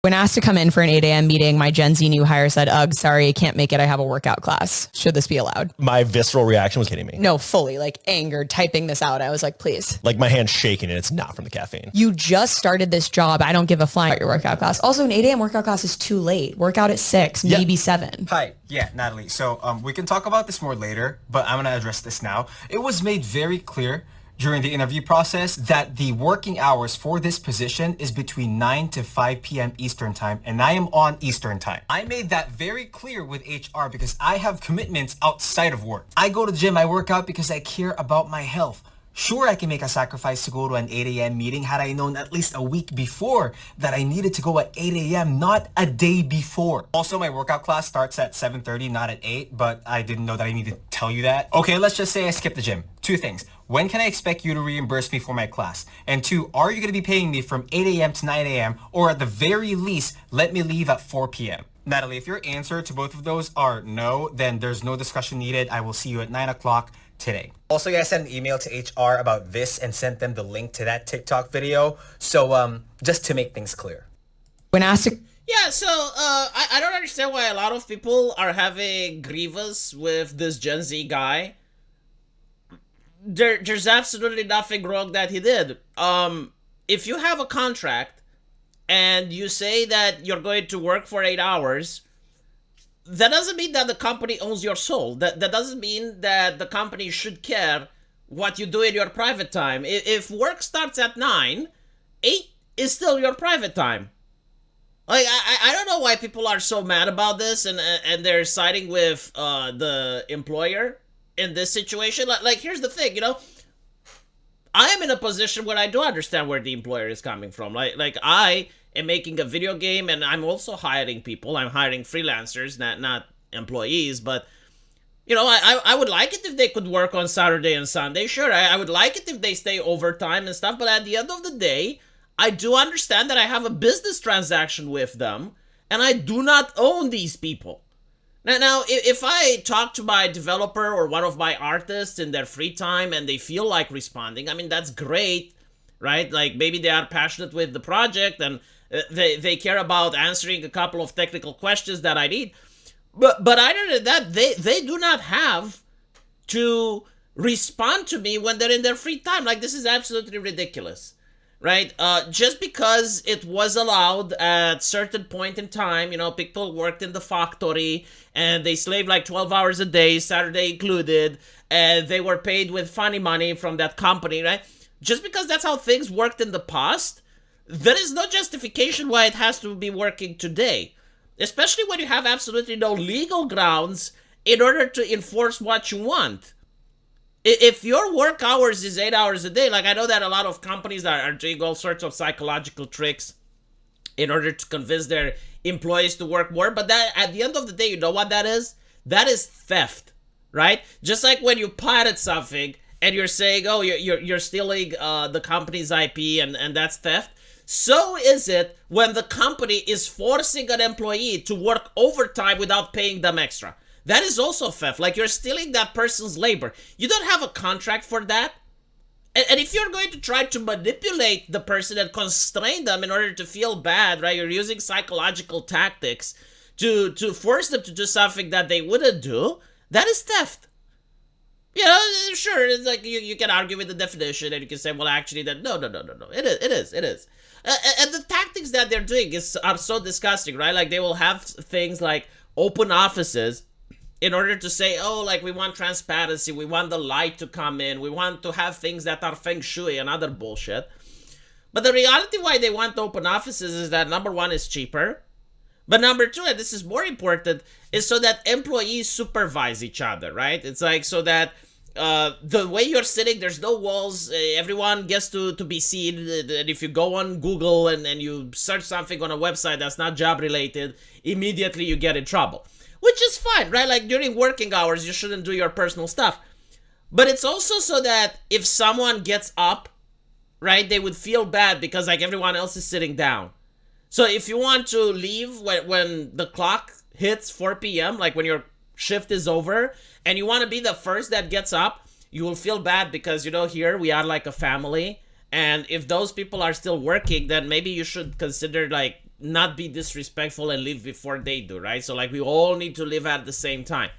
When asked to come in for an 8 a.m. meeting, my Gen Z new hire said, ugh, sorry, I can't make it. I have a workout class. Should this be allowed? My visceral reaction was kidding me. No, fully, like angered, typing this out. I was like, please. Like my hand's shaking and it's not from the caffeine. You just started this job. I don't give a flying about your workout class. Also, an 8 a.m. workout class is too late. Workout at 6, maybe 7. Hi. Yeah, Natalie. So we can talk about this more later, but I'm going to address this now. It was made very clear during the interview process that the working hours for this position is between 9 to 5 p.m. Eastern time, and I am on Eastern time. I made that very clear with HR because I have commitments outside of work. I go to the gym, I work out because I care about my health. Sure, I can make a sacrifice to go to an 8 a.m. meeting had I known at least a week before that I needed to go at 8 a.m., not a day before. Also, my workout class starts at 7:30, not at 8, but I didn't know that I needed to tell you that. Okay, let's just say I skipped the gym. 2 things. When can I expect you to reimburse me for my class? And 2, are you going to be paying me from 8 a.m. to 9 a.m. or at the very least, let me leave at 4 p.m.? Natalie, if your answer to both of those are no, then there's no discussion needed. I will see you at 9 o'clock today. Also, I sent an email to HR about this and sent them the link to that TikTok video. So just to make things clear. When asked to... Yeah, so I don't understand why a lot of people are having grievance with this Gen Z guy. There's absolutely nothing wrong that he did. If you have a contract and you say that you're going to work for 8 hours, that doesn't mean that the company owns your soul. That doesn't mean that the company should care what you do in your private time. If work starts at 9, 8 is still your private time. Like, I don't know why people are so mad about this and they're siding with the employer in this situation. Like, here's the thing, I am in a position where I do understand where the employer is coming from. Like I am making a video game and I'm also hiring people. I'm hiring freelancers, not employees, but I would like it if they could work on Saturday and Sunday. Sure, I would like it if they stay overtime and stuff, but at the end of the day, I do understand that I have a business transaction with them and I do not own these people. Now, if I talk to my developer or one of my artists in their free time and they feel like responding, I mean, that's great, right? Like, maybe they are passionate with the project and they care about answering a couple of technical questions that I need. But other than that, they do not have to respond to me when they're in their free time. Like, this is absolutely ridiculous. Right? Just because it was allowed at certain point in time, people worked in the factory and they slaved like 12 hours a day, Saturday included, and they were paid with funny money from that company, right? Just because that's how things worked in the past, there is no justification why it has to be working today. Especially when you have absolutely no legal grounds in order to enforce what you want. If your work hours is 8 hours a day, like I know that a lot of companies are doing all sorts of psychological tricks in order to convince their employees to work more, but that at the end of the day, you know what that is? That is theft, right? Just like when you pirate something and you're saying, oh, you're stealing the company's IP and that's theft. So is it when the company is forcing an employee to work overtime without paying them extra. That is also theft. Like, you're stealing that person's labor. You don't have a contract for that. And if you're going to try to manipulate the person and constrain them in order to feel bad, right? You're using psychological tactics to force them to do something that they wouldn't do. That is theft. Sure, it's like you can argue with the definition and you can say, well, actually, that no. It is. And the tactics that they're doing are so disgusting, right? Like, they will have things like open offices in order to say, oh, like, we want transparency, we want the light to come in, we want to have things that are feng shui and other bullshit. But the reality why they want open offices is that, number one, is cheaper. But number two, and this is more important, is so that employees supervise each other, right? It's like so that the way you're sitting, there's no walls, everyone gets to be seen, and if you go on Google and you search something on a website that's not job related, immediately you get in trouble. Which is fine, right? Like, during working hours, you shouldn't do your personal stuff. But it's also so that if someone gets up, right, they would feel bad because, like, everyone else is sitting down. So if you want to leave when the clock hits 4 p.m., like when your shift is over, and you want to be the first that gets up, you will feel bad because, here we are like a family. And if those people are still working, then maybe you should consider, like, not be disrespectful and leave before they do, right? So like we all need to live at the same time.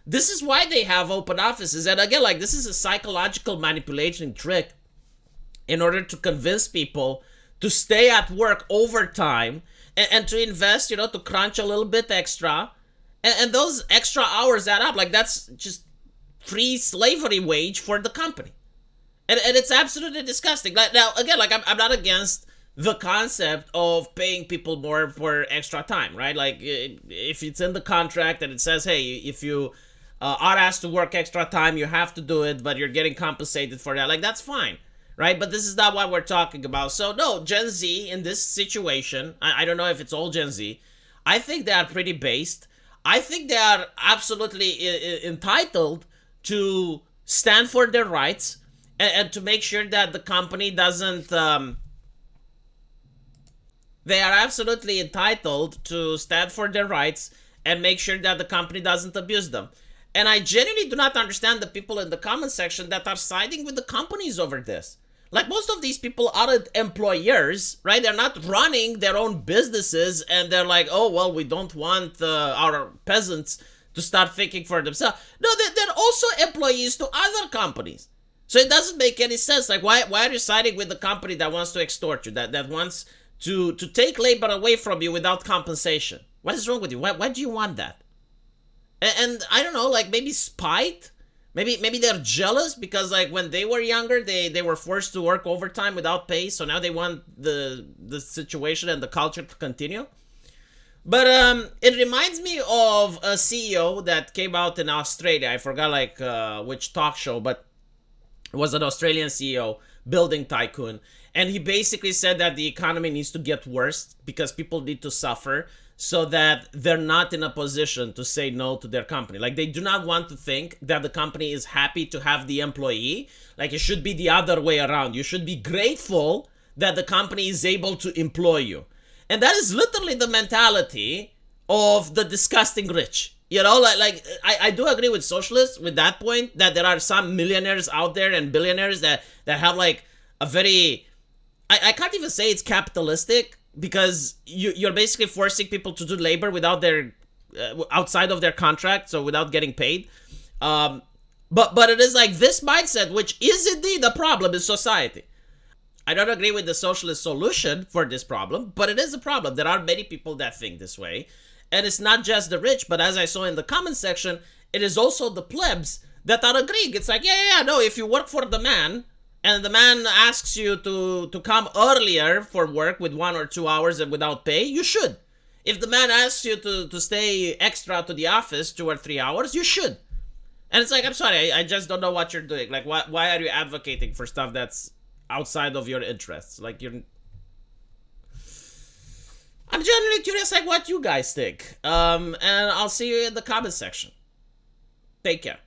This is why they have open offices. And again, like this is a psychological manipulation trick in order to convince people to stay at work overtime and to invest, to crunch a little bit extra. And those extra hours add up. Like that's just free slavery wage for the company. And it's absolutely disgusting. Like, now, again, like I'm not against the concept of paying people more for extra time, right? Like if it's in the contract and it says, hey, if you are asked to work extra time, you have to do it, but you're getting compensated for that. Like that's fine, right? But this is not what we're talking about. So no, Gen Z in this situation, I don't know if it's all Gen Z. I think they are pretty based. I think they are absolutely entitled to stand for their rights and to make sure that the company doesn't they are absolutely entitled to stand for their rights and make sure that the company doesn't abuse them. And I genuinely do not understand the people in the comment section that are siding with the companies over this. Like most of these people aren't employers, right? They're not running their own businesses and they're like, oh, well, we don't want our peasants to start thinking for themselves. No, they're also employees to other companies. So it doesn't make any sense. Like, why are you siding with the company that wants to extort you, that wants to take labor away from you without compensation? What is wrong with you? Why do you want that? And I don't know, like maybe spite? Maybe they're jealous because like when they were younger, they were forced to work overtime without pay. So now they want the situation and the culture to continue. But it reminds me of a CEO that came out in Australia. I forgot like which talk show, but it was an Australian CEO, building tycoon. And he basically said that the economy needs to get worse because people need to suffer so that they're not in a position to say no to their company. Like they do not want to think that the company is happy to have the employee. Like it should be the other way around. You should be grateful that the company is able to employ you. And that is literally the mentality of the disgusting rich. Like I do agree with socialists with that point, that there are some millionaires out there and billionaires that have like a very, I can't even say it's capitalistic, because you're basically forcing people to do labor without their outside of their contract, so without getting paid. But it is like this mindset, which is indeed a problem in society. I don't agree with the socialist solution for this problem, but it is a problem. There are many people that think this way. And it's not just the rich, but as I saw in the comment section, it is also the plebs that are agreeing. It's like, no, if you work for the man, and the man asks you to come earlier for work with 1 or 2 hours and without pay, you should. If the man asks you to stay extra to the office 2 or 3 hours, you should. And it's like, I'm sorry, I just don't know what you're doing. Like, why are you advocating for stuff that's outside of your interests? Like, I'm genuinely curious, like, what you guys think. And I'll see you in the comment section. Take care.